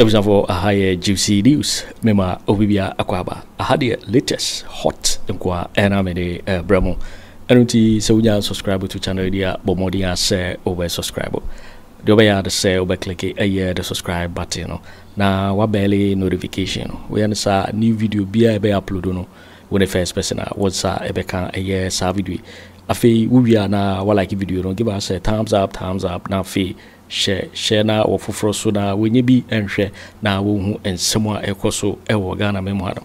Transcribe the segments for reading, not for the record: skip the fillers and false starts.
Episode for a higher juicy news. Mema Obibia Akwaba. I had the latest hot Nkwa Enamede Bremo. And so we subscribe to channel dia Bomodia say over subscribe. The way the say over click the subscribe button. Now what barely notification. We understand new video be upload no when the first person what's ebeka a year sa video. Afi we are na what like video no give us a thumbs up now fee. Share na ofoforo so na wenye bi enhwe na wo hu ensemo ekoso ewo Ghana memhado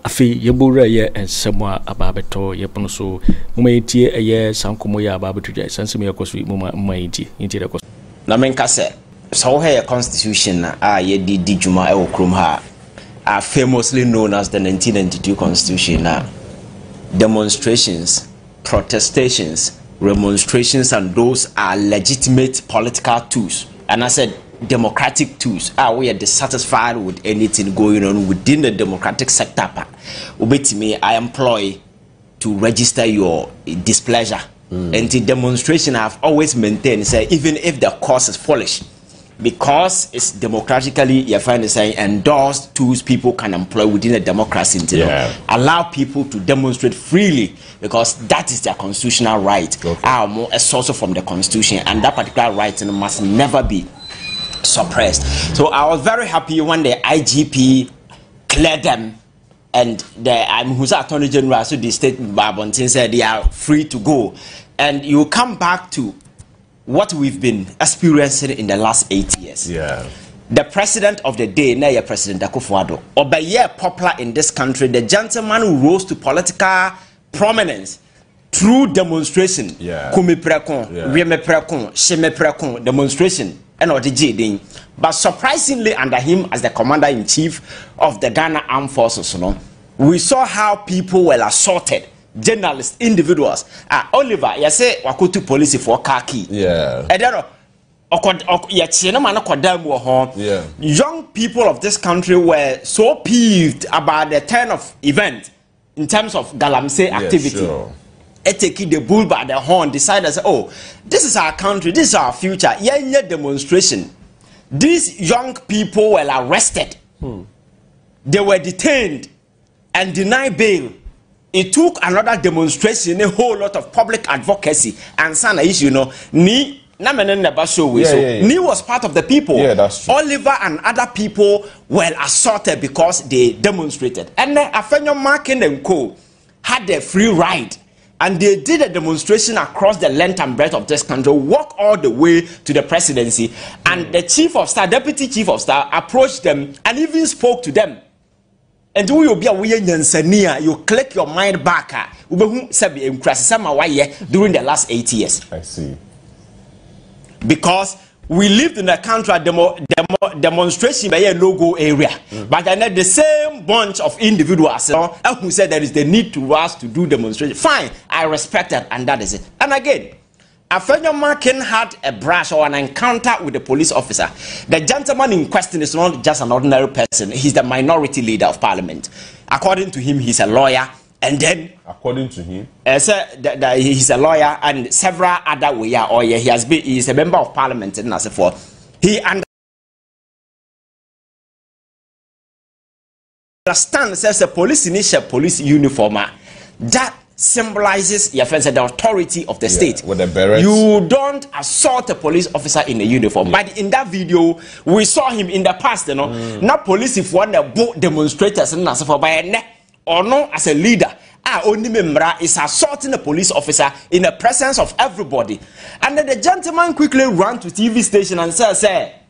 afi yebura ye ensemo ababeto yepono so mumayitie eye sankomo ya ababeto dwa sansemo ekoso mumayitie intie ekoso na menka se so here constitution na ye di djuma ewo krom ha are famously known as the 1992 constitution na demonstrations, protestations, remonstrations, and those are legitimate political tools, and I said democratic tools. We are dissatisfied with anything going on within the democratic sector. Me, I employ to register your displeasure. And the demonstration I've always maintained, say even if the cause is foolish, because it's democratically, you find saying endorsed tools people can employ within a democracy, allow people to demonstrate freely, because that is their constitutional right. More a source from the constitution, and that particular right must never be suppressed. So I was very happy when the IGP cleared them, and the who's Attorney General, so the state Babontin said they are free to go, and you come back to what we've been experiencing in the last 8 years. The president of the day, now President Akufo Addo, or by year popular in this country, the gentleman who rose to political prominence through demonstration, demonstration, and or the but surprisingly under him as the commander-in-chief of the Ghana Armed Forces, we saw how people were assaulted. Journalists, individuals. Oliver, you say wakutu police for khaki. Young people of this country were so peeved about the turn of event in terms of galamsey activity. Taking the bull by the horn, decided, oh, this is our country, this is our future. Demonstration. These young people were arrested. They were detained and denied bail. It took another demonstration, a whole lot of public advocacy, and sana issue, Ni was part of the people. That's true. Oliver and other people were assaulted because they demonstrated. And then Afenyo Markin and Co had a free ride, and they did a demonstration across the length and breadth of this country, walk all the way to the presidency, and the chief of staff, deputy chief of staff, approached them and even spoke to them. And you be a you click your mind back during the last 8 years. I see. Because we lived in a country demonstration by a no-go area. But then the same bunch of individuals who said there is the need to us to do demonstration. Fine, I respect that, and that is it. And again, Afenyo Markin had a brush or an encounter with the police officer. The gentleman in question is not just an ordinary person. He's the minority leader of parliament. According to him, he's a lawyer. And then, according to him, he's a lawyer, and several other ways. He's a member of parliament, and as for he understands says the police initial police uniform that symbolizes the authority of the state. With the berets. You don't assault a police officer in a uniform. But in that video, we saw him in the past, not police if one demonstrators and as for by a neck or no as a leader. Only member is assaulting a police officer in the presence of everybody. And then the gentleman quickly ran to TV station and said,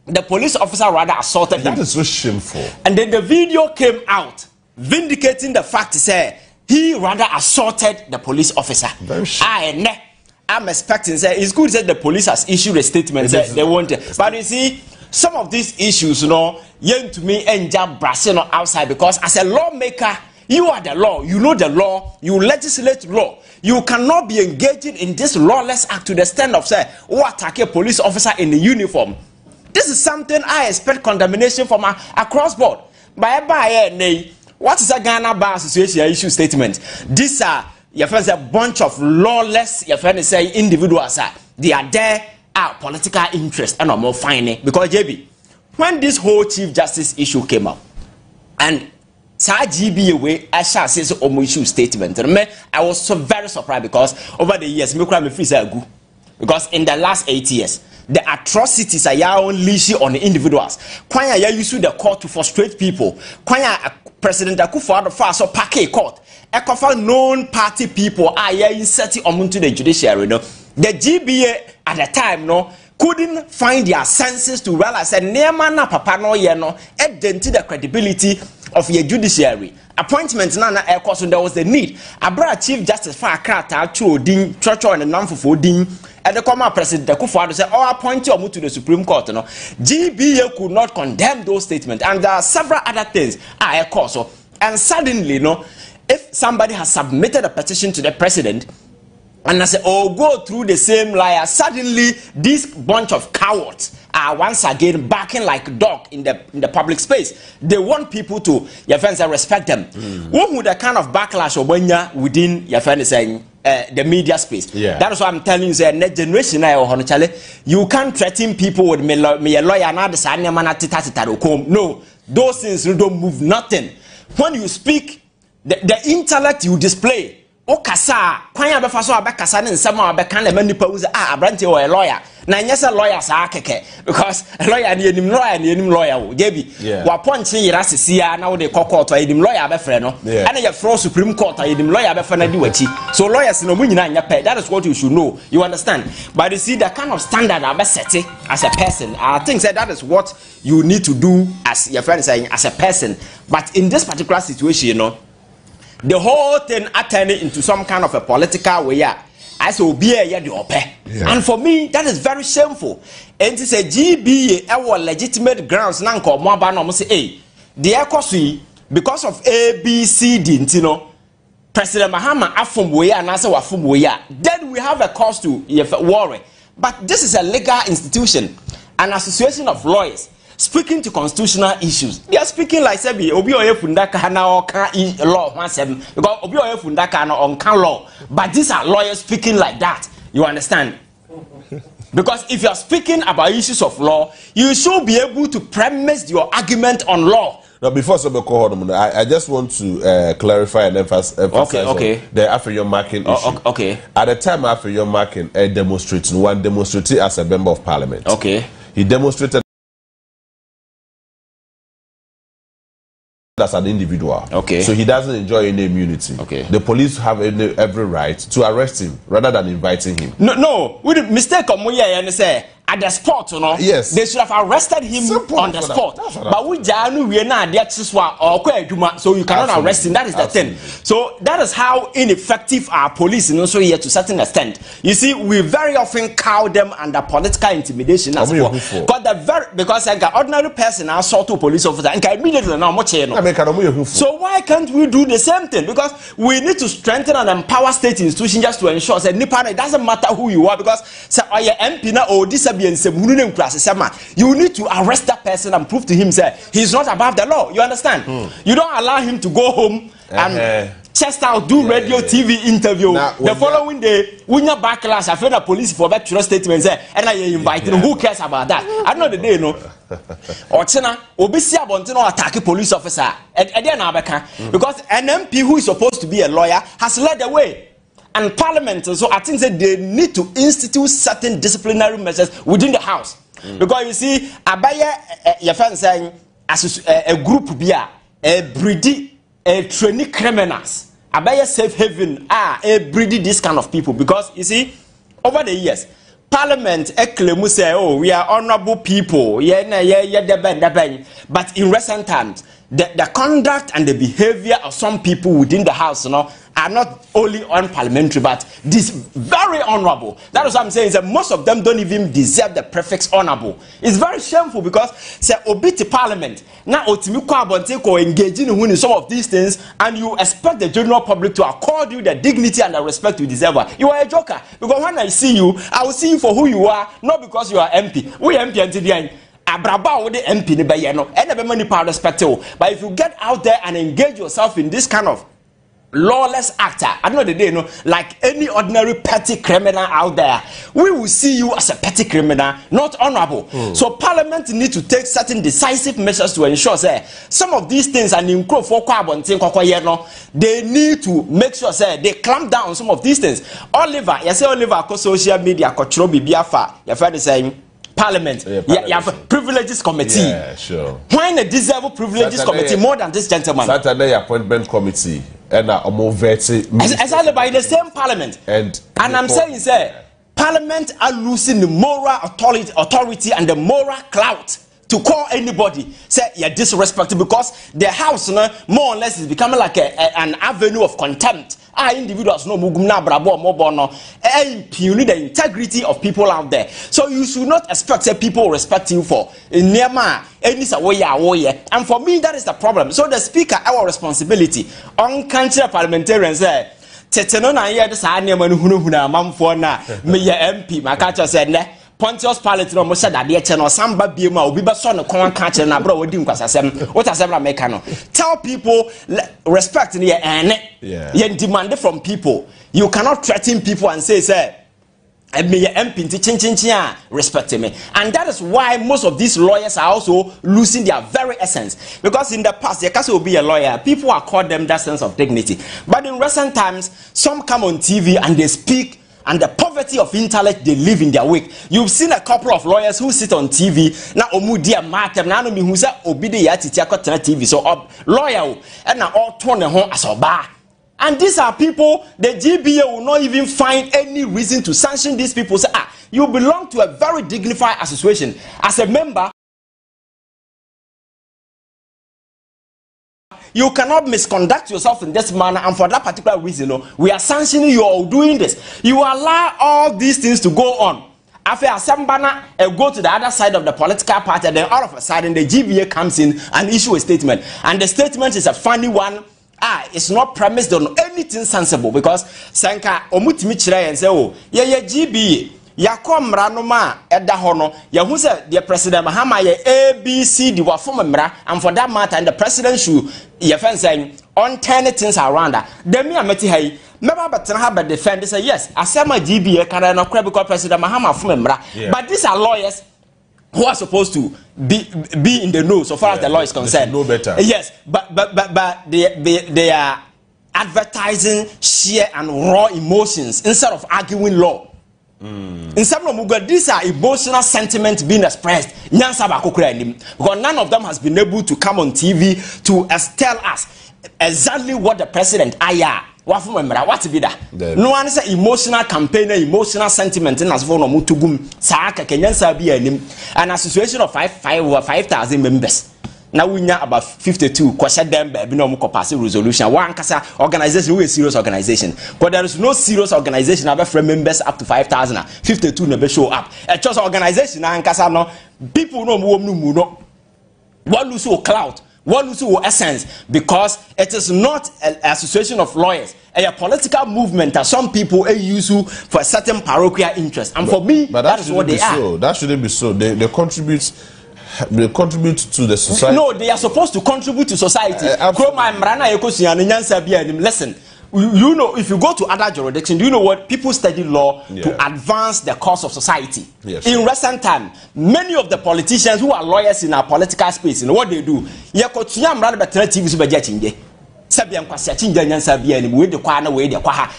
the police officer rather assaulted him. That is so shameful. And then the video came out vindicating the fact, say he rather assaulted the police officer. Very shameful. I'm expecting, say it's good that the police has issued a statement that they want it. But you see, some of these issues, young to me end up brushing outside, because as a lawmaker, you are the law, you know the law, you legislate law. You cannot be engaging in this lawless act to the extent of say, attack a police officer in the uniform. This is something I expect condemnation from across board. What is a Ghana Bar Association issue statement? These are a bunch of lawless individuals. They are there political interest and more fine because JB when this whole Chief Justice issue came up, and GBA way I shall say so issue statement. I was so very surprised because over the years, because in the last 8 years, the atrocities are unleashing on the individuals. Kwanya ya use the court to frustrate people. Kwanya President Akufo Addo so pack court. Ekofa known party people are inserting onto the judiciary. No, the GBA at the time couldn't find their senses to realize that Neema na papa no ye no dent the credibility of your judiciary. Appointment na air course, there was the need. Abra Chief Justice for Accra Tacho Ding Church and Namfo Ding. And the former President Akufo Addo said, "Oh, appoint you to the Supreme Court." No, GBA could not condemn those statements, and there are several other things. Air course, and suddenly, if somebody has submitted a petition to the president, and I say, "Oh, go through the same liar," suddenly this bunch of cowards are once again barking like dog in the public space. They want people to your friends respect them. What would the kind of backlash or within your friends saying? The media space. Yeah. That is why I'm telling you, the next generation, you can't threaten people with me a lawyer. No, those things don't move nothing. When you speak, the intellect you display. Okasa, kwanya befa so abekasa ne nsema abeka na manipa uze abranti or a lawyer. Na nyesa lawyers akeke because a lawyer ni enim lawyer wo jebi. Wa ponche yira sesia na wo de court enim lawyer abefre no. And your from Supreme Court enim lawyer abefa na di wachi. So lawyers no mu nyina nya pe. That is what you should know. You understand? But you see the kind of standard abesete as a person. I think that is what you need to do as your friend saying as a person. But in this particular situation, the whole thing turned into some kind of a political way. I say, and for me, that is very shameful. And to say, GBA, our legitimate grounds, Nanko, Mwabano, say, hey, the Ekosi, because of A, B, C, D, President Mahamadu Bawumia and Asa Bawumia, then we have a cause to worry. But this is a legal institution, an association of lawyers. Speaking to constitutional issues, they are speaking like Sebi Obi Oye Fundaka na oka law 17 because Obi Oye Fundaka na on can law. But these are lawyers speaking like that. You understand? Because if you are speaking about issues of law, you should be able to premise your argument on law. Now, before I just want to clarify and emphasize the Afenyo Markin issue. At the time, Afenyo Markin demonstrated as a member of parliament. He demonstrated as an individual. So he doesn't enjoy any immunity. The police have every right to arrest him rather than inviting him. No, with the mistake of Moya and say at the spot, yes, they should have arrested him on the spot. But we are not so you cannot arrest him. That is the thing. So that is how ineffective our police is also here to a certain extent. You see, we very often cow them under political intimidation as well. Because an ordinary person assault to a police officer and immediately now so why can't we do the same thing? Because we need to strengthen and empower state institutions just to ensure that it doesn't matter who you are, because MP or you need to arrest that person and prove to him that he's not above the law. You understand? You don't allow him to go home and chest out, do radio, TV interview. The following day, when you're backlash, I feel the police for that trust statement and I invite him. Who cares about that? I know the day, no. Otchere, obisi abontino attack police officer. Because an MP who is supposed to be a lawyer has led the way. And parliament, so I think that they need to institute certain disciplinary measures within the house. Because you see, your friend saying, as a group, a breedy, a trainee criminals, safe haven, breedy this kind of people. Because you see, over the years, Parliament say, oh, we are honorable people, but in recent times, the conduct and the behavior of some people within the house, are not only unparliamentary, but this very honorable. That is what I'm saying, is that most of them don't even deserve the prefix honorable. It's very shameful because say obiti parliament now engaging in some of these things, and you expect the general public to accord you the dignity and the respect you deserve. You are a joker, because when I see you, I will see you for who you are, not because you are MP. We MP until the end. Abraba with the MP and but if you get out there and engage yourself in this kind of lawless actor, I know the day, you know, like any ordinary petty criminal out there, we will see you as a petty criminal, not honorable. So Parliament need to take certain decisive measures to ensure say some of these things and in for they need to make sure say they clamp down on some of these things. Oliver, you say Oliver ko social media ko chro bibia fa, you find the saying Parliament, you have a privileges committee. Yeah, sure. Why a deserved privileges committee more than this gentleman? Saturday appointment committee and a more exactly by the same Parliament. And I'm saying, sir, Parliament are losing the moral authority and the moral clout to call anybody say you're disrespectful, because the house more or less is becoming like an avenue of contempt. Individuals no mugumna brabo mobono impugn the integrity of people out there. So you should not expect that people respect you for nema any way. And for me that is the problem. So the speaker, our responsibility on country parliamentarians say teteno na ye de sa nema no hunahuna amamfo na me ye MP makacha said ne Pontius Pilate no mo said that the no samba biema obi be so no kon ka kire na bro wodi nkwasasem what asem na make no tell people respect in you demand from people. You cannot threaten people and say me MP respect me. And that is why most of these lawyers are also losing their very essence, because in the past they can't be a lawyer, people are called them that sense of dignity, but in recent times some come on TV and they speak and the poverty of intellect they live in their wake. You've seen a couple of lawyers who sit on TV na omudia matem na no me hu say obide ya titi akotena TV so lawyer and na all turn home as oba. And these are people the GBA will not even find any reason to sanction these people. Say you belong to a very dignified association. As a member, you cannot misconduct yourself in this manner, and for that particular reason, we are sanctioning you or doing this. You allow all these things to go on. After Asambana go to the other side of the political party, and then all of a sudden the GBA comes in and issue a statement. And the statement is a funny one. It's not premised on anything sensible, because Sanka omutimi chire and say, oh, yeah, GBA. Yakom ranoma eda hono ya hu say the president Mahama ye ABC the wafom mra, and for that matter and the president should ye fen say on turn things around that. Then me ameti hay meba betena ha be defend say yes asema GBA can no credible because president Mahama fom mra, but these are lawyers who are supposed to be in the know so far as the law is concerned. Know better. Yes, but they are advertising sheer and raw emotions instead of arguing law. In some of these are emotional sentiments being expressed. Because none of them has been able to come on TV to tell us exactly what the president what be that? No one say emotional campaign, emotional sentiment in as for no mutugum saaka Kenyan be an association of 5,000 members. Now we know about 52 question them be no mo pass resolution. One kasa organization we a serious organization. But there is no serious organization have friend members up to 5,000. 52 never show up. A just organization and kasa no people no no. What lose your clout? What lose your essence? Because it is not an association of lawyers, a political movement that some people use for a certain parochial interest. And for me, that is what they are. That shouldn't be so. They contribute to the society. No, they are supposed to contribute to society. Listen, you know, if you go to other jurisdictions, do you know what people study law to advance the cause of society? Yes. In recent time, many of the politicians who are lawyers in our political space, you know what they do?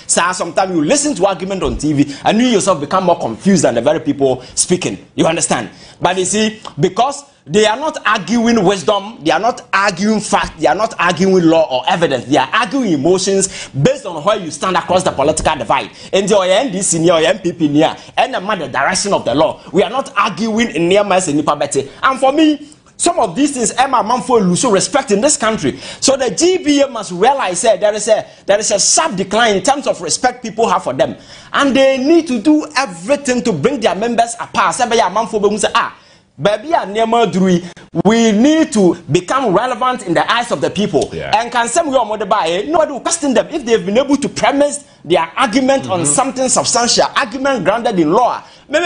Sometimes you listen to argument on TV and you yourself become more confused than the very people speaking. You understand? But you see, because they are not arguing wisdom, they are not arguing fact, they are not arguing law or evidence, they are arguing emotions based on where you stand across the political divide. And the NDC near MPP near and the direction of the law. We are not arguing in near mass and Nipabete. And for me, some of these things Emma Manfo lose respect in this country. So the GBA must realize that there is a sharp decline in terms of respect people have for them. And they need to do everything to bring their members apart. We need to become relevant in the eyes of the people. And can some nobody will question them if they've been able to premise their argument on something substantial, argument grounded in law. But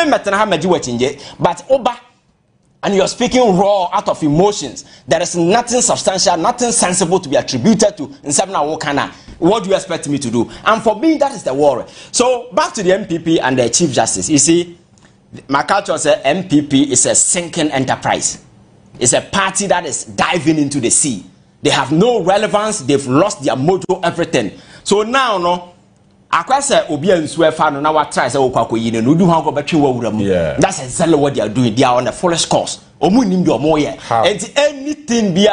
and you're speaking raw out of emotions. There is nothing substantial, nothing sensible to be attributed to Nsabna Wokana. What do you expect me to do? And for me, that is the worry. So back to the MPP and the Chief Justice. You see, my culture says MPP is a sinking enterprise. It's a party that is diving into the sea. They have no relevance. They've lost their mojo, everything. So now, no, that's exactly what they are doing. They are on the fullest course. Anything be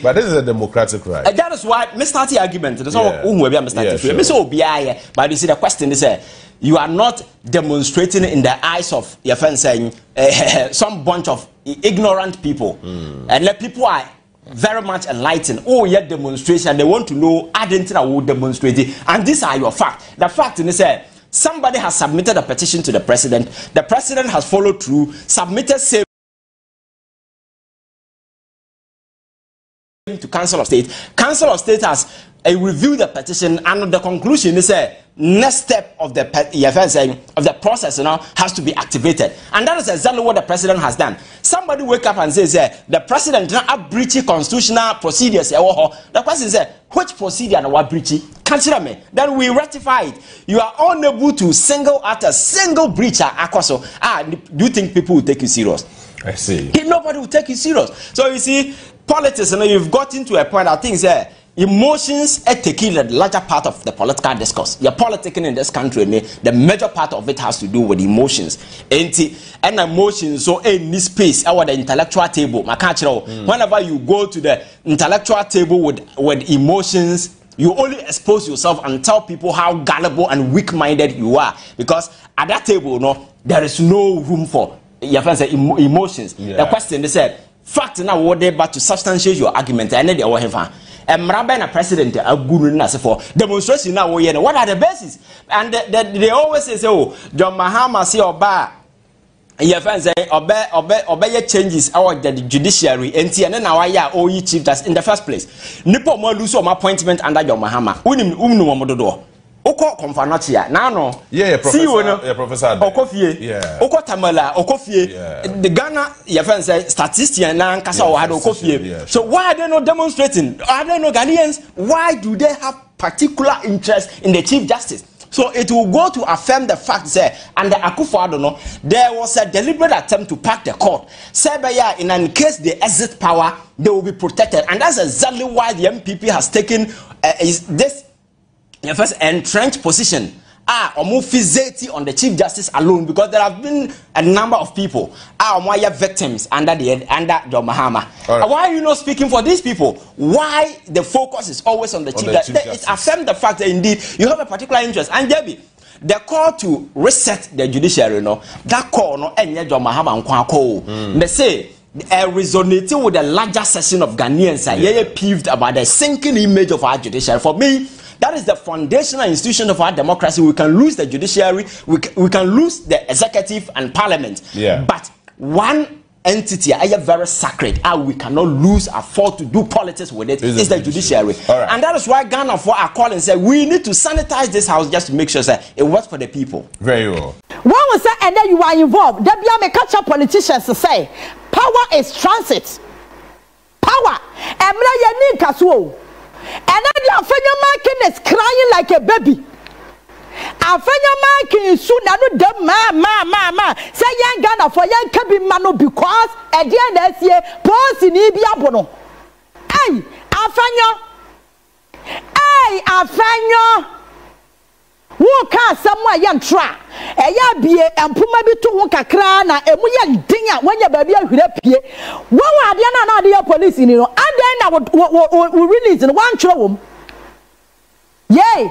but this is a democratic right. That is why me start the argument. But you see, the question is, you are not demonstrating in the eyes of your friends saying some bunch of ignorant people, and let people are very much enlightened. Oh, yeah, demonstration. They want to know. I didn't know who demonstrated, and these are your facts. The fact is, somebody has submitted a petition to the president. The president has followed through, submitted same to Council of State. Council of State has reviewed the petition, and the conclusion is next step of the process now has to be activated, and that is exactly what the president has done. Somebody wake up and says the president did not breach constitutional procedures. The question is which procedure are breaching? Consider me. Then we rectify it. You are unable to single out a single breacher. Do you think people will take you serious? I see. Nobody will take you serious. So you see, politics, you've got into a point. I think emotions are taking the larger part of the political discourse. Your politicking in this country, the major part of it has to do with emotions. And emotions, so in this space, our the intellectual table, whenever you go to the intellectual table with emotions, you only expose yourself and tell people how gullible and weak-minded you are. Because at that table, there is no room for your friends emotions. The question is fact now what they about to substantiate your argument. I need your heaven. And president for demonstration now. What are the bases? And they always say, "Oh, John Mahama say oba." Your friends say obey changes our the judiciary. And now I are all chief justice in the first place. Nipo mo lose some appointment under John Mahama. Oko konfanatia na no Professor Addo. Okofie oko tamala okofie the Ghana your friend say statistician na nkasa o had okofie. So why are they not demonstrating? Are they not Ghanaians? Why do they have particular interest in the Chief Justice? So it will go to affirm the fact that under Akufo Addo there was a deliberate attempt to pack the court. In case they exit power, they will be protected, and that's exactly why the MPP has taken this first entrenched position on the Chief Justice alone, because there have been a number of people victims under John Mahama. Right. Why are you not speaking for these people? Why the focus is always on the Chief Justice? It affirms the fact that indeed you have a particular interest. And Gabby, the call to reset the judiciary, that call John Mahama they say resonating with the larger section of Ghanaians peeved about the sinking image of our judiciary. For me, that is the foundational institution of our democracy. We can lose the judiciary, we can lose the executive and parliament. But one entity, very sacred, we cannot afford to do politics with it, is the judiciary. Right. And that is why Ghana are calling and say we need to sanitize this house just to make sure that it works for the people. Very well. When we say and then you are involved, there be a catch up politicians to say power is transit. Power. And then the Afenyo Markin is crying like a baby. Afenyo Markin is soon and no ma. Say young Ghana for young cabin mano because at the end of the year, pause in Ibiabono. Hey, Afenyo. Who can somewhere young try? Be and Puma be to walk a crown and we young dinger when your baby will appear. What are the police in you? And then I would release in one trouble. Yay!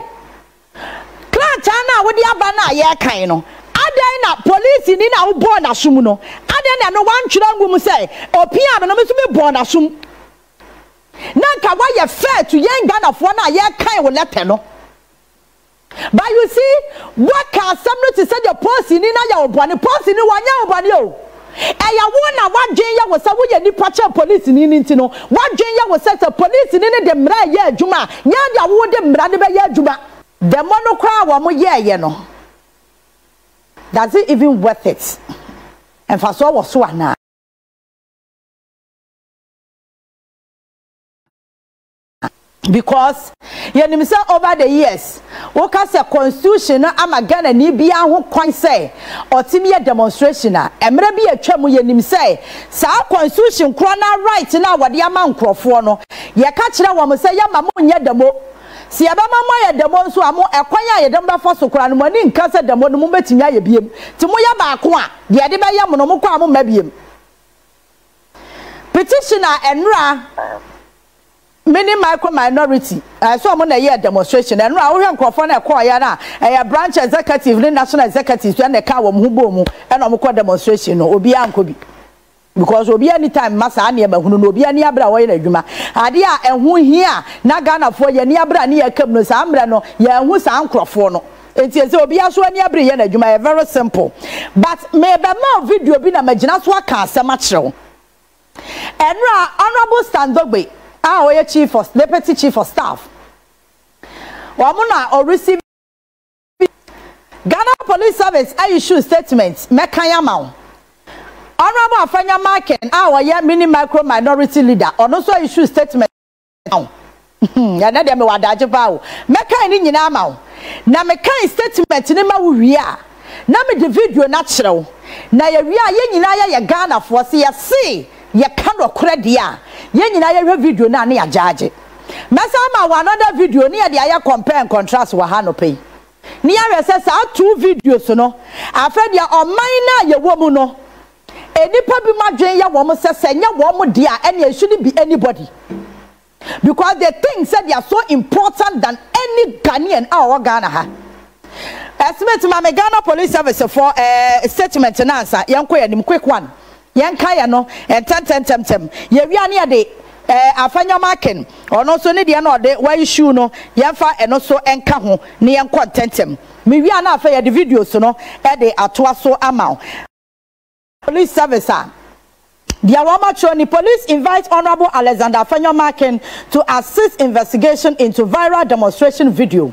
Klachana with the Abana Yakano. And then police in our born asumuno. And then no one children will say, or piano to be born asum. Nanka, why you fair to young Ghana for one Yakai will let no. But you see, what can somebody to say the person in your body, person in one year body? And you want one junior was a departure police in Intino. One junior was set a police in the Mraya Juma. Yanda would them Radibaya Juma. The monocra one more year, That's it even worth it? and for so was one. Because you say over the years, what can say constitution am Ghana ni bia ho kwan say or timia demonstration emre bi atwam ye say sa constitution kro na right na wode ama nkrofo no ye ka kire wo say ya ma mo nya demo si aba ma mo ya demo nso amo ekwan ya ye dem ba fo so kra no mani nka say demo no mo betimi aye biem ti mo ya ba ko a de de ba ya mo no mo kwa mo ma biem petition enra many micro minority so I'm on a year demonstration and now we have na call ya a branch executive national executive and the car who boom and I'm call demonstration no obi anko bi because obi anytime masa na ba hunu no obi ani abra wo ye adwuma ade a ehun hia na Ghana fo ye ni abra ne yakam no sa amra no ya hu sa ankrofo no enti say obi aso ani abra ye na adwuma very simple but me be ma video bi na magina so aka asema kire enra honorable Standogbe chief of deputy chief of staff. Wamuna or receive Ghana Police Service issue statements mekanya maw. Honorable Afenyo Markin mini micro minority leader or also issue statement now. Ya na dem wadaje pa o. Mekan ni nyina maw. Na mekan statement ni ma wo wi a. Na me the video na kirew. Na ye wi a ye nyina ye Ghana for se ye see ye kan okra dia. Ye nyina ye video na ya judge. Mesa ma another video ni de aye compare and contrast wa ha no pay. Ni ya say sa 2 videos no. Afa dia oman na ye wo mu no. Enipa bi madwen ya wo mo se nya wo mo dia and it shouldn't be anybody. Because they think said they are so important than any Ghanaian our Ghana ha. Estimate ma Ghana Police Service for statement na answer yanko ya nim quick one. Yanka ya no tem ye wi ane ade Afenyo Markin ono so ne de na ode wa issue no yemfa eno so enka ho ne yen contentem me wi ana afa ya de videos no de atoa so amount police service the Awamacho police invite Honorable Alexander Afenyo Markin to assist investigation into viral demonstration video.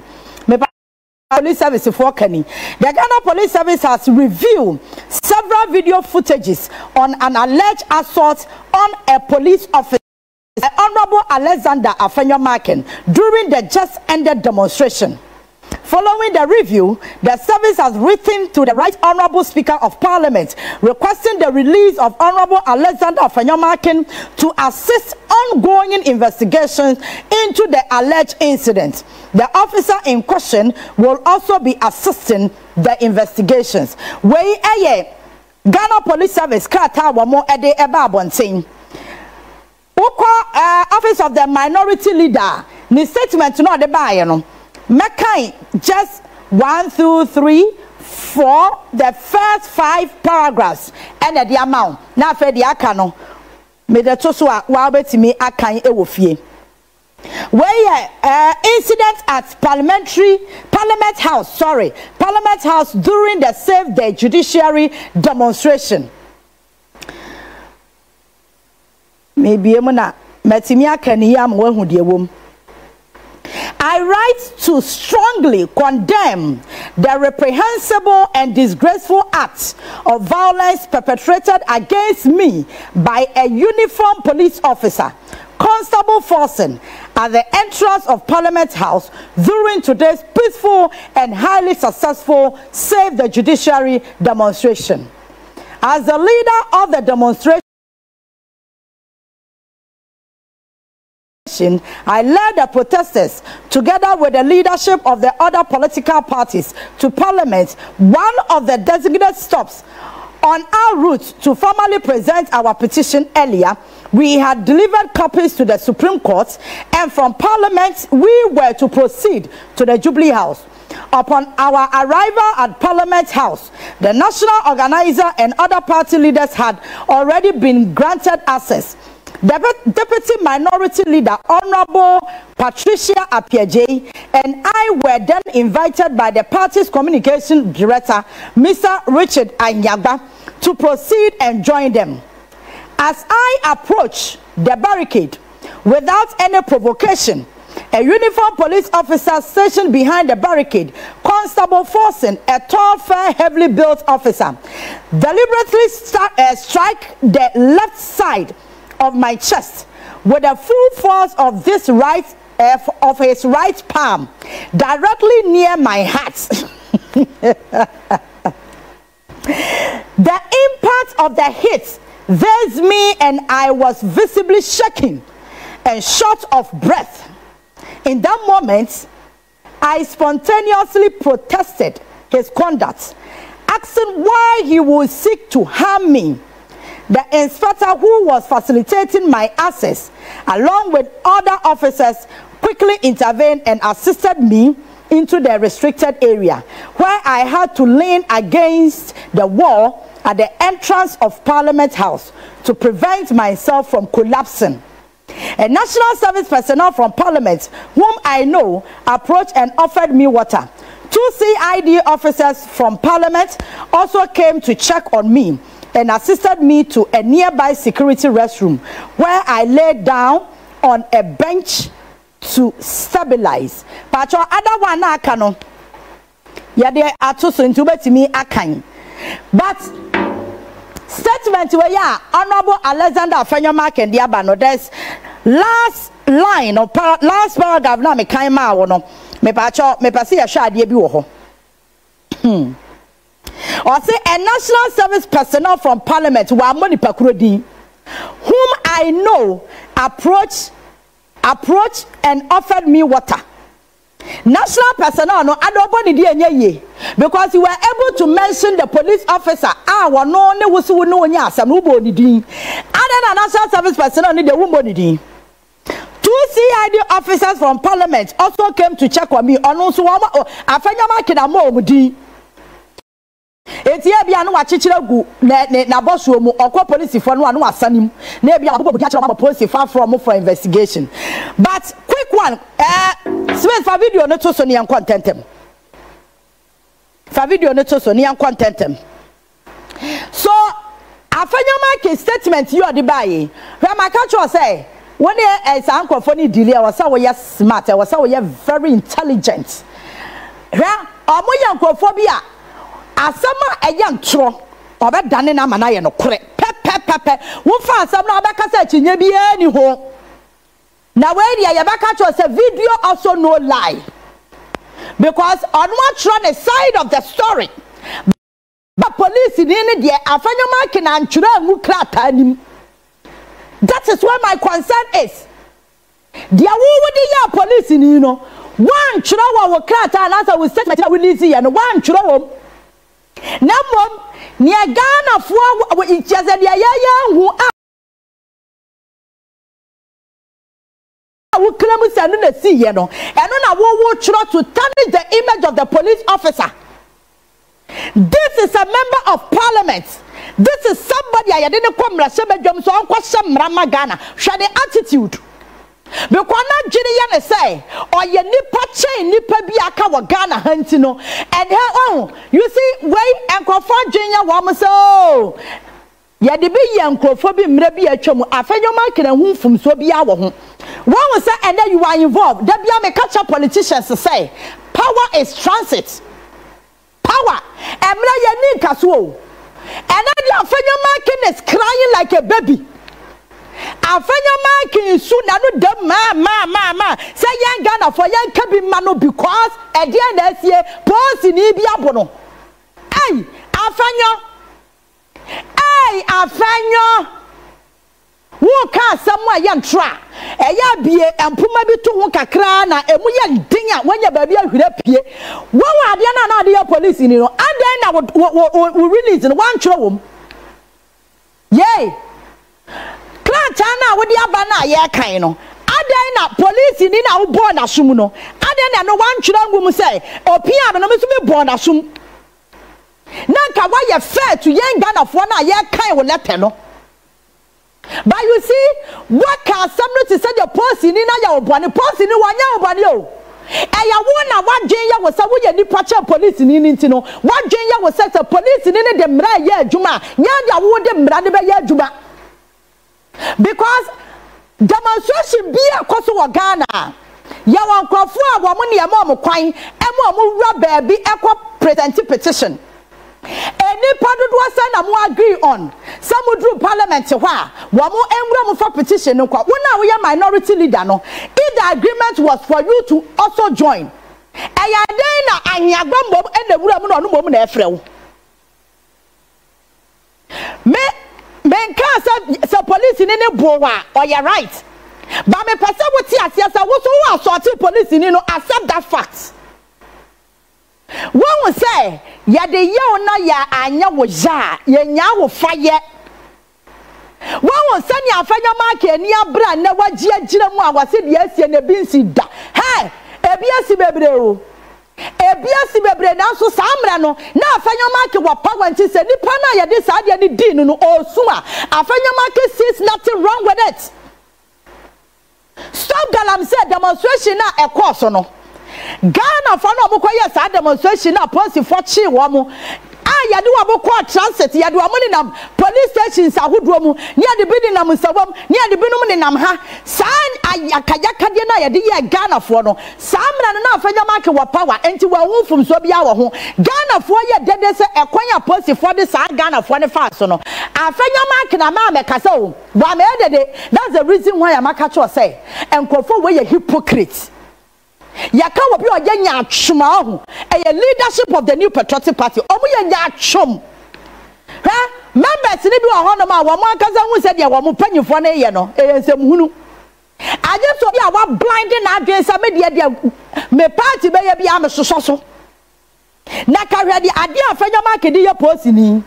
Police Service for Kenny. The Ghana Police Service has reviewed several video footages on an alleged assault on a police officer, Honorable Alexander Afenyo Markin, during the just ended demonstration. Following the review, the service has written to the Right Honorable Speaker of Parliament requesting the release of Honorable Alexander Afenyo Markin to assist ongoing investigations into the alleged incident. The officer in question will also be assisting the investigations. Wey Ghana Police Service krata wamo ede eba abonten. Office of the Minority Leader, ni statement no de baye no. Mekai just 1, 2, 3, 4, the first 5 paragraphs and the amount. Na fe di aka no. Me de to so a wa betimi akan e wo fie. Where incident at Parliament House during the Save the Judiciary demonstration. Maybe emuna metimi aka ni am wa hu de wom. I write to strongly condemn the reprehensible and disgraceful acts of violence perpetrated against me by a uniformed police officer, Constable Forson, at the entrance of Parliament House during today's peaceful and highly successful Save the Judiciary demonstration. As the leader of the demonstration, I led the protesters together with the leadership of the other political parties to Parliament, one of the designated stops on our route to formally present our petition earlier. We had delivered copies to the Supreme Court, and from Parliament we were to proceed to the Jubilee House. Upon our arrival at Parliament House, the national organizer and other party leaders had already been granted access. The Deputy Minority Leader, Honorable Patricia Apiaje, and I were then invited by the party's communication director, Mr. Richard Anyagba, to proceed and join them. As I approached the barricade, without any provocation, A uniformed police officer stationed behind the barricade, Constable Forson, a tall, fair, heavily built officer, deliberately strike the left side of my chest with the full force of his right palm, directly near my heart. The impact of the hit versed me, and I was visibly shaking and short of breath. In that moment, I spontaneously protested his conduct, asking why he would seek to harm me. The inspector who was facilitating my access, along with other officers, quickly intervened and assisted me into the restricted area, where I had to lean against the wall at the entrance of Parliament House to prevent myself from collapsing. A national service personnel from Parliament, whom I know, approached and offered me water. 2 CID officers from Parliament also came to check on me and assisted me to a nearby security restroom, where I lay down on a bench to stabilize. Pacho other one akano. Yade ato so ntubetimi akan. But statement where ya Honorable Alexander Afenyo Markin Cries, there's last line of last paragraph na me kan ma wo no. Me pacho me pase ya hwa ade bi wo ho. Or say a national service personnel from Parliament wa moni pakuro din, whom I know approached and offered me water. National personnel no adoboni di enye because you were able to mention the police officer wa no ne wusu no nya asam no bo ni din. Other national service personnel ni de wo bo ni din. 2 CID officers from Parliament also came to check on me. Ono so Afenyo Markin Cries. Etia bia no wachichira gu na bosuo mu okwa police for no asanim na bia abobo bia chira police for investigation. But quick one, space for video no to so ne contentem. For video no to so ne contentem. So Afenyo Markin statement you are the buy. Where my catch say when is uncle for ni delay was say we smart, was say we very intelligent. Where omoya nkofobia asama eyan tro obedane na mana ye no kore pepepepe wo fa asam na obekasa chinye bi ani ho na we dia ye beka cho say video also no lie, because on what run the side of the story but police ni dia Afenyo Markin antwura ngu krata anim. That is where my concern is. Dia wo di ya police ni no one chura wo krata na say we statement we release here no one chura wo na mom ni Ghana fo icheze dia ya hu a wo klamu sanu na si ye no eno na wo chura to tarnish the image of the police officer. This is a member of Parliament. This is somebody I didn't come la SaveJudiciaryDemo so on kwasem rama Ghana. Share the attitude. Because na jini say or ye nipa chain nipa bi aka wa Ghana hanti no, and you see way enkofo jenya wa mo so ye de bi ye enkofo bi mre bi atwam Afenyo Markin hu fumso bi awo ho. One say and then you are involved. There be a catch up politicians to say power is transit. Power emra ye ni kaso. And then Afenyo Markin is crying like a baby. Afenyo Markin soon no dem ma say young Ghana for young kabi mano because at the end of this year post ni bi abono. Hey Afenyo wo ka samwa yan tra eya bie empuma bi to ho kakra na emu ye din a wanya ba bi ahwira pie wo ade na ade police ni no adan na wo release no wan tro wom yey klata na wo di aba na ye kan no adan na police ni na wo bo na sum no adan na no wan tro ngum say opia no me so me bo na sum na ka wa ye fair to young Ghana for na ye kan wo letter no. But you see, what can somebody say the policy ni na ya obani policy ni wanya obani o. Eya wona wa dwenya wo sa wo ye nipa cha police ni ntino. Wa dwenya wo say the police ni de mra ye adwuma. Nya dia wo de mra de be ye adwuma. Because demonstration bi akoso wo Ghana. ya wan krofo a wo mo ne ya mo kwan e mo wura baabi ekọ present petition any padodo say na mo agree on some do parliament ho a wo mo enwura mo for petition no kwa wo na wo minority leader no if the agreement was for you to also join eya den na anyagba mbom e na wura mo no mbom na efre wo men can say police in any boa or you're right. But me person what here say wo so police in no accept that fact. One will say ya de ye na ya anya wo ja ye nya wo fire. One will say ya Afenyo Markin ni abra na waji agire mu awase de asie na bi nsi da. Hey, ebi asi bebre o. Ebiasi bebre na so samra no na Afenyo Markin wa power nti se nipa na ye de sa de ni din no osuma Afenyo Markin sees nothing wrong with it. Stop galam say demonstration na ekoso no Ghana for no bokoye sa demonstration na police for chi wo mo yade wa bokọ transit yade wa mo ni nam police stations ahodo mu ni yade bi ni nam nsawam ni yade bi no ni nam ha san akayaka de na yade ye Ghana for no samra no na Afenyo Markin wa power enti wa hunfum so bia wo ho Ghana for ye dede se ekwan ya police for de sa Ghana for ne fa so no Afenyo Markin na ma me kasa o wa me dede. That's the reason why I'm catch say enkofo we ye hypocrite. Yaka wo bi oye nya atwoma ho a leadership of the New Patriotic Party omo ye nya atwom members ni bi wo ho no ma wo mo akaza hu se de wo mo panyifo na ye no ensem hunu aje so bi a wa blinding na adwen sa me de me party be ye bi am soso na ka hwe de ade Afenyo Markin de ye post ni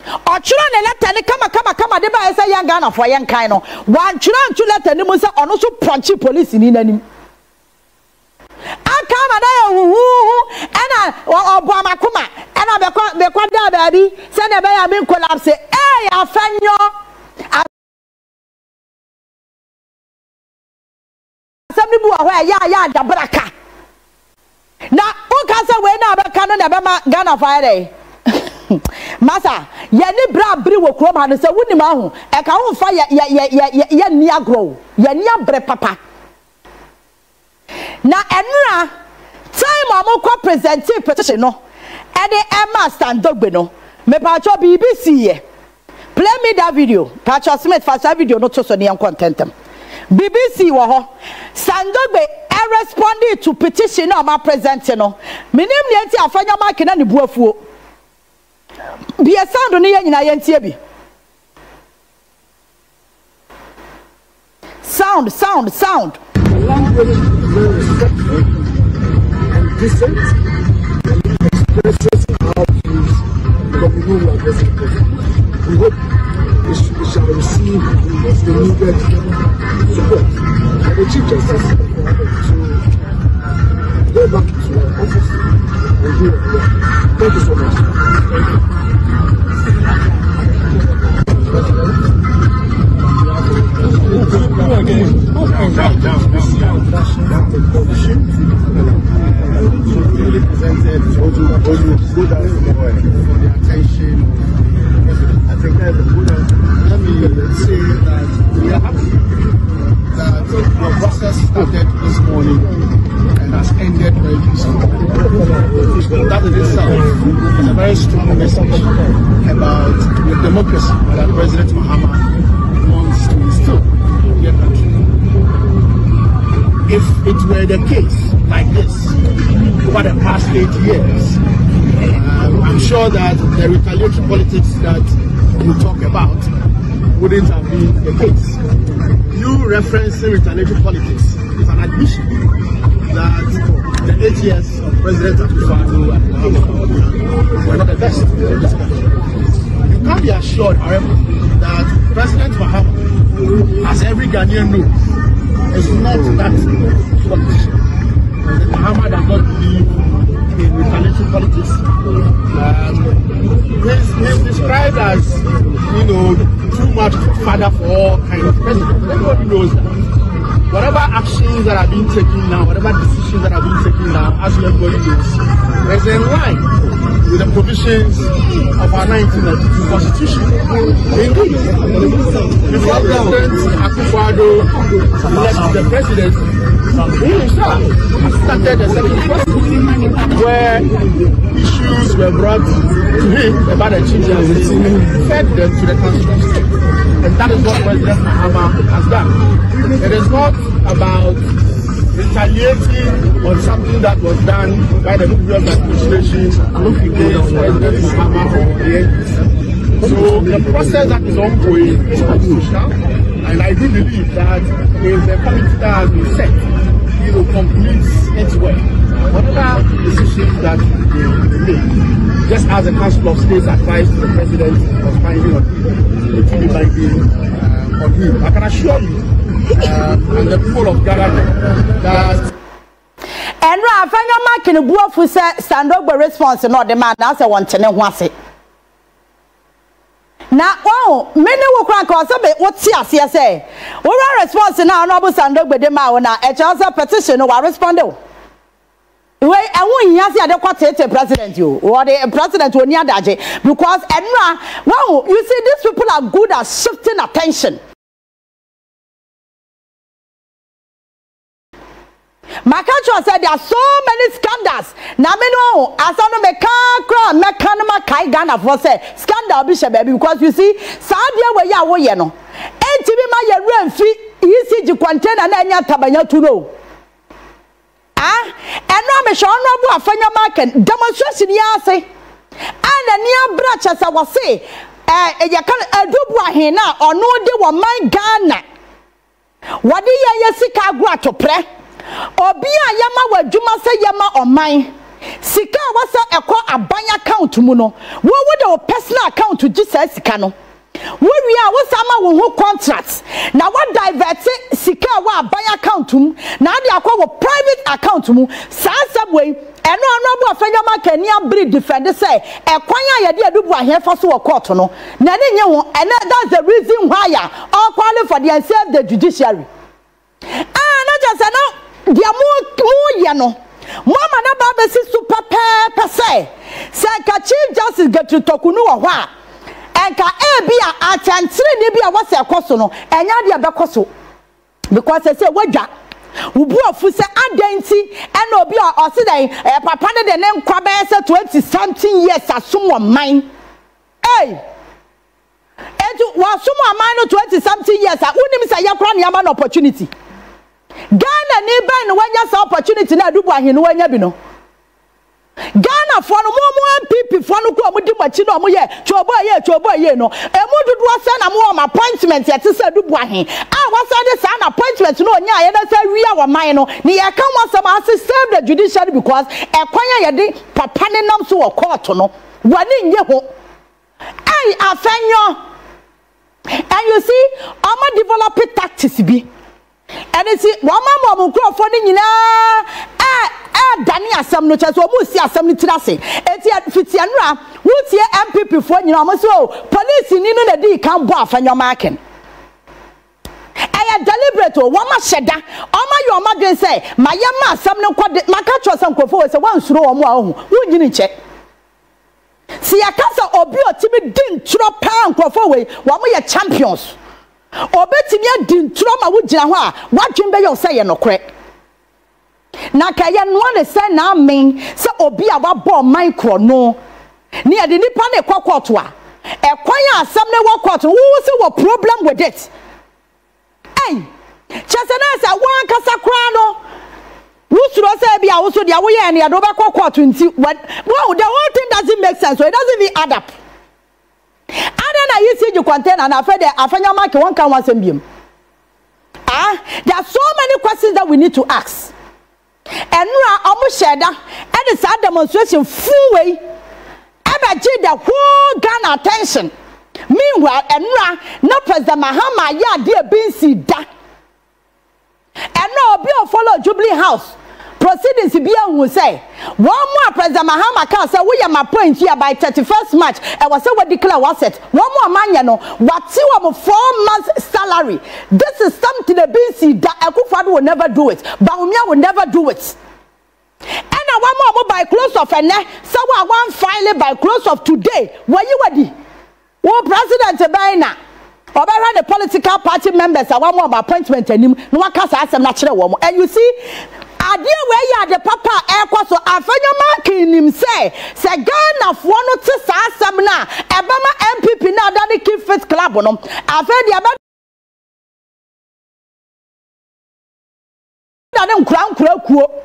ochiro ne letter ni kama de ba say yan Ghana for yan kan no wan chiro nchu letter ni mu se ono so punch police ni nanim akama na hu ena obo amakoma ena be kwa da baabi se na be ya me collapse Afenyo asemi bu ho ya dabraka na o ka se we na be ka no na be ma Ghana fire Masa ye ni bra bri wo krom ha no se wuni ma ho e ka ho fa ye ni agro ye ni abre papa na enra time amoko presenting petition no e de Emma Standogbe no me pa cho BBC ye play me that video pa cho Smith fa that video no to so ne contentem BBC wo ho Standogbe responding to petition no ma presenting no minim ne anti Afenyo Markin na ne buafuo be a sound on ye nyina ye ntie bi sound language is very respectful and decent and expresses our views because we know we are very important. We hope we shall receive the needed support. And the Chief Justice to go back to our office and do it well. Thank you so much. Thank you. Really presented the attention. I think that let me say that we are happy that the process started this morning and has ended very peacefully. That in itself is a very strong message about the democracy that President Mahamadu wants to instill in their country. If it were the case like this over the past 8 years, I'm sure that the retaliatory politics that you talk about wouldn't have been the case. You referencing retaliatory politics is an admission that the 8 years of President Akufo Addo were not the best in this country. You can be assured, however, that President Mahamadu, as every Ghanaian knows, is not that politician. President Mahamadu does not believe in retaliatory politics. He's described as, too much father for all kind of president. Everybody knows that. Whatever actions that are being taken now, whatever decisions that are being taken now, as everybody knows, there's a line with the provisions of our 1992 Constitution. Indeed, before President Akufo Addo left the presidency, he himself started a second process where issues were brought to him about the changes and fed them to the Constitution. And that is what President Mahama has done. It is not about retaliating on something that was done by the previous administration against President Mahama or the NPP. So the process that is ongoing is constitutional, and I do believe that if the committee that has been set, it will complete its work. Whatever decisions that they make, just as the Council of State's advice to the President was binding on him, it will be binding on him. I can assure you, and the people of Ghana, that and Afenyo Markin Cries say stand up response no the man as want to know ase. Na oh many wo kran ka so be what ti ase say. We response now no stand up de ma na e cha petition no wa respond o. We won hia se ade kwatete president you or the president oni adaje because enra wow you see these people are good at shifting attention. Makacho said there are so many scandals. Na me no asano me kan mekanma kai Ghana for say scandal bi she baby because you see sadia we ya wo ye no entibi ma ye remfi ECG container na anya tabanya tu no eno me sho honorable Afenyo Markin demonstration ya say ana nia bracha sa wo say ya kan adubu ahen na ono de wo man Ghana wadi ye sika agro atopre obi a yama wadwuma se yama oman sika wasa ekọ abanya account mu no wo wo de personal account gisa sika no wo wi a wo sama wo ho contract na wo divert sika wa abanya account mu na de akọ wo private account mu sansabwe eno onobu Afenyo Markin ni abri defend say ekwan a ye de adubu ahefa so wo court no na ne nye ho and that's the reason why all qualify for the save the judiciary na just no dia mu ye no mama na ba be si super pepper say ka Chief Justice Gertrude Torkonoo wo ho a enka e bia atantre ni bia wo se ekoso no enya dia be koso because say wadwa ubu ofu se adenti ena obi o se dan papa ne de ne nkwa be se 20 something years asum wo man etu wa sum wo man no 20 something years a unim say yakra ne ama no opportunity Ghana ni ban wanya sa opportunity na adubu ahinu wanya bi no Ghana for no MPP for no ko omudi machi no omoye chobo no emududu asa na mo am appointment yete sa adubu ahin wasa de sa na appointment no onya ye na sa wia wo man no ni ye kan wasam as save the judiciary because ekwanya ye de papa ne nam so wo court no wani nye ho Afenyo and you see ama develop tactics bi. And it's one mom for nyina dani asam no cheso mu si asam ni tirase eti fitianra wutie MPP for nyina mo so police ni no na di kan bo Afenyo Markin deliberate o wama sheda oma yo ma dwen say mayema asam no kwade maka twosam kofo say wansuro wo mo ahu wunyini che si akasa obi otimi din tro pa nkofo we wo mo ye champions obetimi adin tro ma wo gina ho a wadwen be yo say ye nokre na ka ye no ne say na amen say obi a wabọ micro no ni ade nipa na ekokoto a ekwan asam ne wokoto wo say wo problem with it chesena say wan kasa kra no wusuro say bia wo so dia wo ye ne ado be kokoto nti wow the whole thing doesn't make sense so it doesn't even add up. Adana ECG container na Afenyo Markin one can once mbiem. There are so many questions that we need to ask. And now omo sheda and it's a demonstration full way ever the whole Ghana attention. Meanwhile, and now no President Mahama ya dear BC da. And now be follow Jubilee House. Proceedings be who say one more President Mahama can say we are my point here by 31st March. I was say what declare was it. One more man, you know, what you have 4 months salary. This is something the BC that Akufo Addo will never do it. Bawumia will never do it. And na one more by close of ene so one file by close of today were you ready wo president Baina Obera the political party members are one more appointment and no one can ask them natural and you see idea where you are the papa air so Afenyo Markin him say Ghana for no to some na Ebama MPP now that keep fit club on Afenyo Adam crown kuo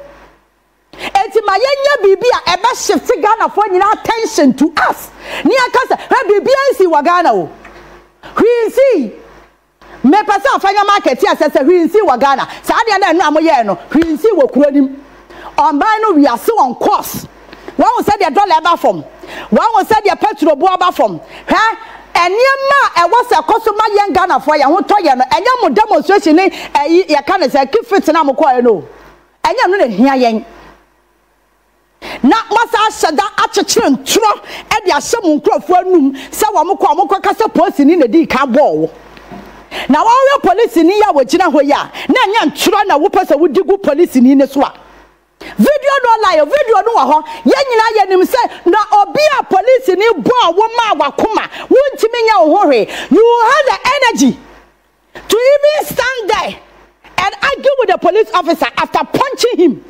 enti ma yenya bibia ebe shift Ghana for nyina attention to us ni akasa bibia nsi wa Ghana o hwinsi me pesa Afenyo market ya sese hwinsi wa Ghana sa de na enu amoye no hwinsi wo kuanim omban no we are so on course one will say the dollar eba from one will say the petrol bo aba from Enyema e was a customer young Ghana for ya ho toye no enya mo demonstration ni ya kan say keep fit na mo kwa no enya no na hia yen na masa shada achechire ntro e de ahyem nkrofo anum se wo mo kwa kasa police ni na di ka bo na wo police ni ya wo gina ho ya na nya ntro na wo pese wo digu police ni ne so a video no lie video no wa ho ye nyina ye nim say na obi a police ni bo wo ma wakoma wuntimi nya wo hore you have the energy to even stand there and argue with the police officer after punching him.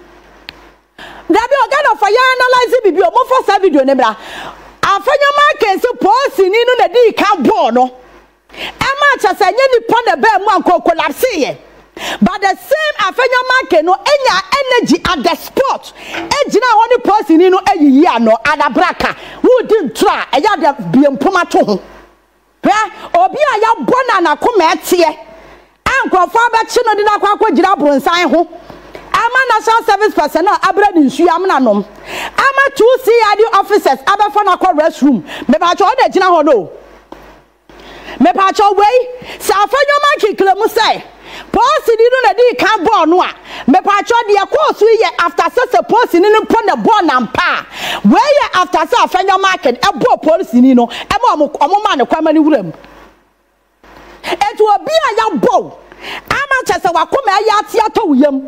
Gabby Ogana for ya analyze bibi o mo for sa video ne bra Afenyo Markin so police ni no na di ka bo no e ma cha say nye ni pon na be mu anko collapse ye. But the same Afenyo Markin no enya energy at the spot. Ejina honi person ni no eyiyi ano adabraka. Who did try? Eya de biempoma to ho. Obi a ya bona na koma etie. Ankofo abechi no di na kwakwa gira bronsan ho. Ama national service personnel abra ni nsu amna nom. Ama 2 CID officers abefa na kwa restroom. Me ba cho de gina ho no. Me pa cho wey. Sa Afenyo Markin klemu say Posi ni no na di kan ball no a me pa cho de course we after say posi ni no pon the ball na mpa we after say Afenyo Markin e ball policy ni no e ma omo ma ne kwama ni wuram etu obi a ya ball ama cha say wakoma ya tia to wuyam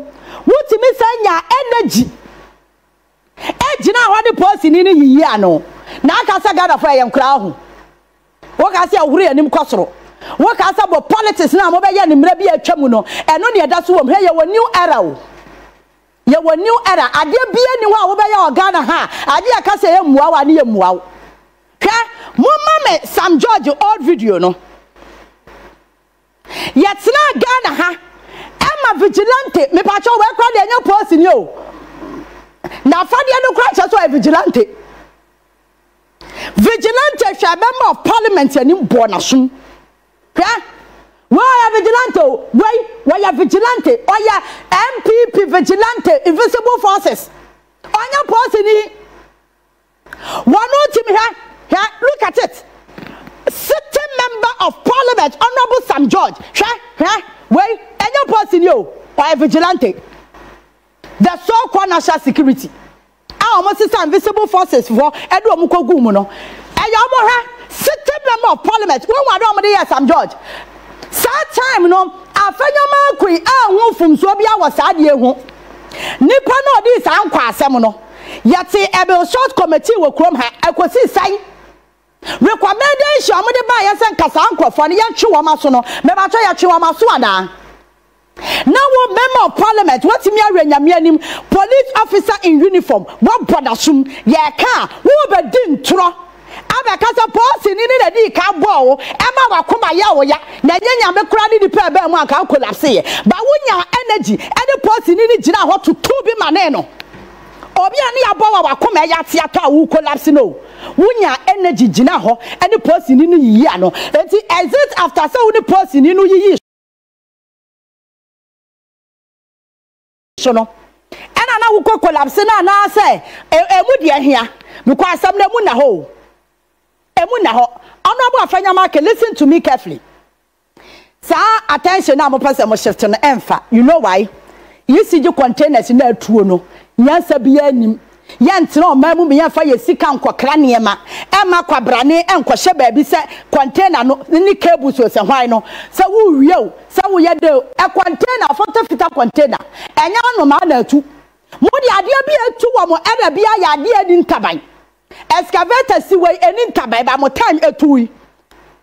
wutimi sanya energy e gina ho de posi ni yiyi ano na aka say Ghana for yam kra ho wo ka say awure anim kosoro what can say about politics now? Mobile and maybe a chamuno, and only that's what here your new era. Your new era. I did be anyone over your Ghana. I did a say wow, near wow. Mumma, some George old video no. Yet not Ghana. I'm a vigilante. Me pacho work on the new person you. Now, Fadia no crash as well vigilante. Vigilante shall member of parliament and in Bonashun. Why are vigilante? Why are vigilante? Why are MPP vigilante? Invisible forces. On your person, one team here. Look at it. Sitting member of parliament, Honorable Sam George. Wait, and your person, why vigilante? The so-called national security. I almost say invisible forces for Edward Mukogumuno. And you sitting member of parliament, one more year, Sam George. Sad time, no, Afenyo Markin who from Swabia was sad year. Nipa no this unqua semono. Yet a short committee will chrome her. I could see sign. Recommendation, I'm the bias and Casanqua for the young Chiwamasono, Mebacha Chiwamaswana. Now, member of parliament, what's me a police officer in uniform, what brother soon, ya car, who be din tro. Abekasa posi ni na di ka bo ema wakoma ya wo ya na nyanya me kura ni di pe be mu aka collapse ye ba wonya energy any posi ni gina ho to bi mane no obi ani ya bo wakoma ya tia to awu collapse no wonya energy gina ho any posi ni yiyi ano enti exit after so ni posi ni no yiyi so no ena na wo collapse na na say emu de ahia because asam na mu na ho Honorable Afenyo Markin, listen to me carefully. Sir, attention now, I'm shift on the you know why? You see your containers in there, true no. Yes, a be any. Yant no, Mamu me for your sick and craniema. Emma Kwabrane and Kwashe baby said container no, any cables was a why no. So who you? So we do a container, 40 feet container. And you no man too. Mudi adia bi etu wo mo era bia ya adia ni ntaban. Excavator si we eni ntaban ba mo time etu yi.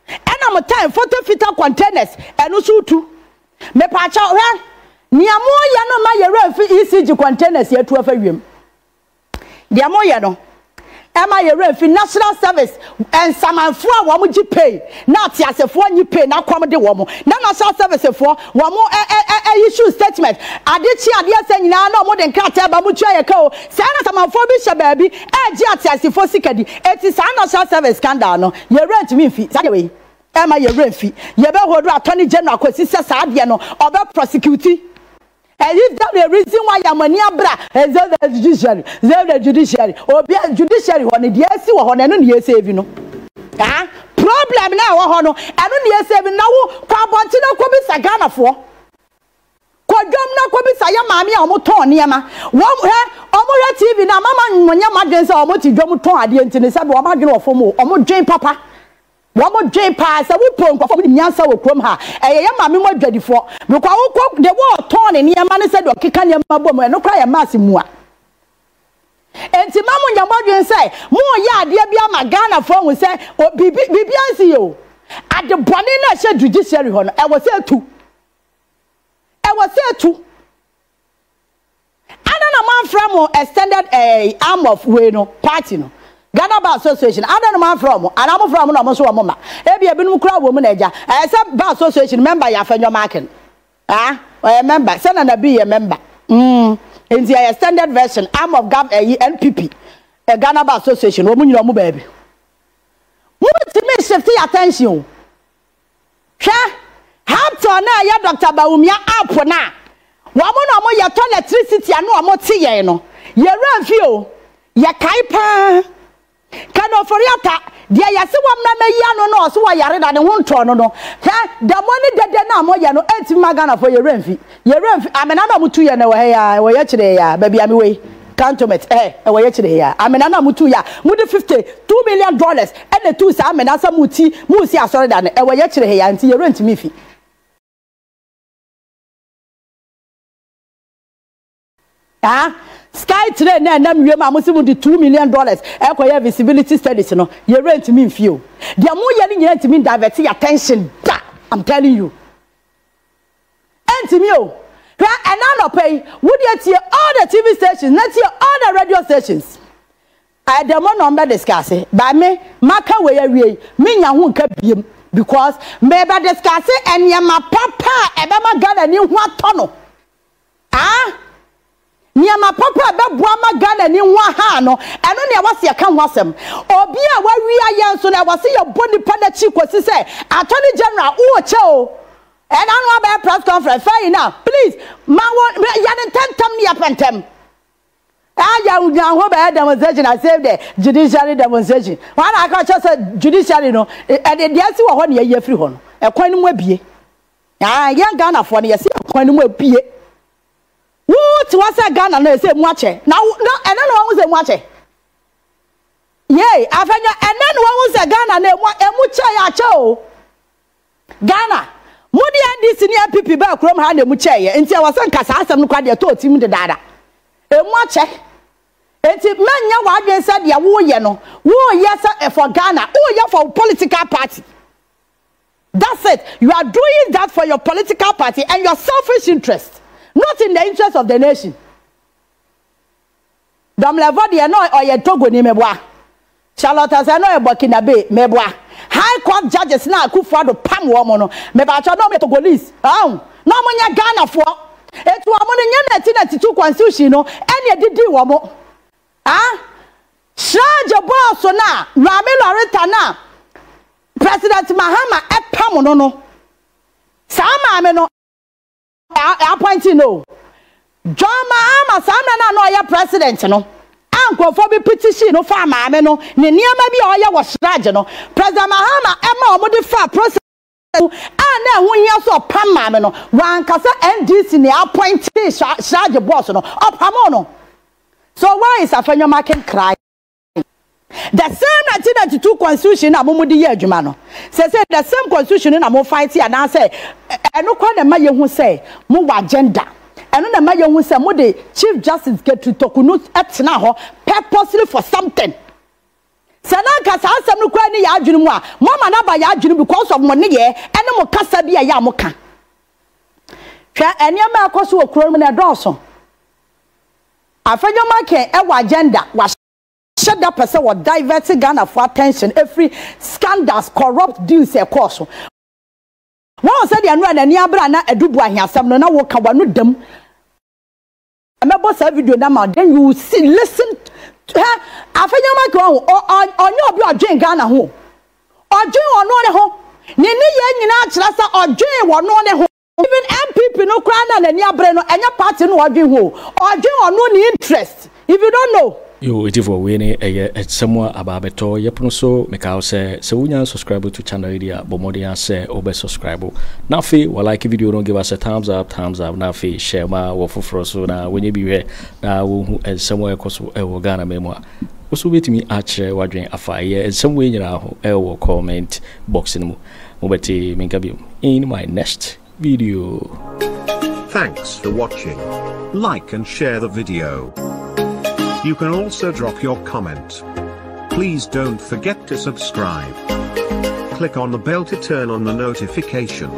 Ena mo time photo filter containers enu so tu. Me pa cha hwe niamo ya no ma ye refi ECG containers etu afa wiem. Niamo ya no Emma ye refi national service and samanfo a wo mo gi pay na atiasefo anyi pay na kwam de wo mo na national service fo wo mo issue statement adechi ade asa nyina na mo de nkrata ba mo tua ye ka o sa na samanfo bi hye baabi e gi atiasefo sikadi eti sa national service scandal no ye rent mi fi sa de we Emma ye refi ye be hodo attorney general kwesi sa ade no obe prosecute. And if that's the reason why I'm a near bra, the judiciary, or be a judiciary on the DSC or on any saving. Problem now, Hono, and only saving now, Kwabantino Kobi Sagana for. Kwajomna Kobi Saya Mammy or Moton Yama. One TV now, Mamma, when your mother's or Moti Jomuton at the end, and said, Wamagino for more, or more Jane Papa. One more J pass, a whoop from the Yansa will come her. A young mammy was ready for. Because the war torn in your man said, or Kikanya Mabum, and no cry a massive moi. And to Mamma Yamadian say, more ya, dear Biama Ghana phone will say, or BBNCO. At the Bonina said judiciary honor, I was there too. I was there too. I don't know, man from extended a arm of Weno party. No. Ghana Bar Association. I don't know man from, and I'm from almost one mama. Maybe a been crowd woman. I said Bar Association member, Afenyo Markin. A member, Senator be a member. In the extended version, arm of gabby NPP, a Ghana Bar Association, woman, your baby. What to me shift attention? How to now, Dr. Bawumia up now. Woman, your electricity, and no more tea, no. Ye run few, ye kaipa. Can ofori Atta dia yase wa mmemme ya no so wa yare da ne ho nto no no the money dede na mo ya no enti magana for ye remfi amena na mutu ya na wa ya wo ye kire ya baby ami we cantonment wo ye kire ya amena na mutu ya mudi $52 million and two sa amena sa muti mu si asore da ne wo ye kire ya enti ye rent mi fi Sky today na nam wiem amusimu di $2 million ekoye visibility studies no ye rent me feel dia mo ye ni rent me divert your attention da I'm telling you enti me o and Anno pay would you see all the TV stations not see all the radio stations I dem no number discuss by me maka we awie me nya ho nka biem because me be discuss enyama papa ebe ma Ghana ni ho atono Niama papa be boama Ghana ni nwa ha no eno ne wase ya kan wasem obi a wawi ayen so na wase ya boni pa na chi kwesi say attorney general wo che o and Anno be press conference fair now please ma ya den tentam ni apentem ya ho be demonstration I save the judiciary demonstration when I got just judiciary no e de asi wo ho ne ya free ho no e kwan ni mu abie ya Ghana fo ne ya si kwan ni mu abie What was a Ghana no say muache now no and then one was a muache yay Afenyo and then one was a Ghana no mucha ya cho Ghana mudi and this near NPP ba krom ha na mucha ye nti e wasan kasa asem no kwa de to tim de dada e muache enti manya wa adwen say de wo ye no wo ye say for Ghana wo ye for political party. That's it, you are doing that for your political party and your selfish interest. Not in the interest of the nation. Domlevo de no or ye Togo ni meboa. Charlotte as I know a Burkina Bay meboa. High court judges na Akufo Addo pam wo mo no. Me ba cha no me Togolese. No mo nya Ghana fo. Etu wo no nya 1992 constitution no ene didi wo mo. Shaje boss na Rami Loretta na President Mahama e pam no. Sama me no appointing no. John Mahama Sammy no ya president no. Ankofo bi petition no fa maame no. Ne niama bi oya wo shrage no. President Mahama ema omode fa process na hu nya so pam maame no. Wan kasa NDC ne appointing shrage boss no. Opamo no. So why is Afenyo Markin Cries? The same 1992 constitution na momudi ye adwuma no. Say the same constitution na mo fight here na say eno kwa na ma ye hu say mo agenda and na ma yehu say mo de Chief Justice Gertrude Torkonoo etena ho purposely for something. Sanaka sa asem no kwa ni ya adwene mu a mama na ba ya adwene because of money ye ene mo kasa bi ya mo ka. Hwa eniema akoso okuro mu na dɔɔso. Afenyo Markin e agenda was shut that person was diverting Ghana for attention every scandals corrupt deals e course. One said the anwa na ni abra na edubu ahiasam no na wo ka wanu dam. Amebo sa video na ma then you see listen to her. Afenyo Markin onyo obi odwen Ghana ho. Odwen ono ne ho. Ni ye nyina akyerɛ sɛ odwen wono ne ho. Even NPP no cry na ni abre no enya party no odwen ho. Odwen ono ni interest. If you don't know yo, it is for winning a somewhere about beto. Yepuno so make out say wunya subscribe to channel idea, but more than say obe subscribe. Now fee, well like if video don't give us a thumbs up. Now fee share my waffle for so now when you be here now somewhere cause Ghana memoir. Also wait me otchere wadring afire and some way you know comment box in mobeti mingabi in my next video. Thanks for watching. Like and share the video. You can also drop your comment. Please don't forget to subscribe. Click on the bell to turn on the notification.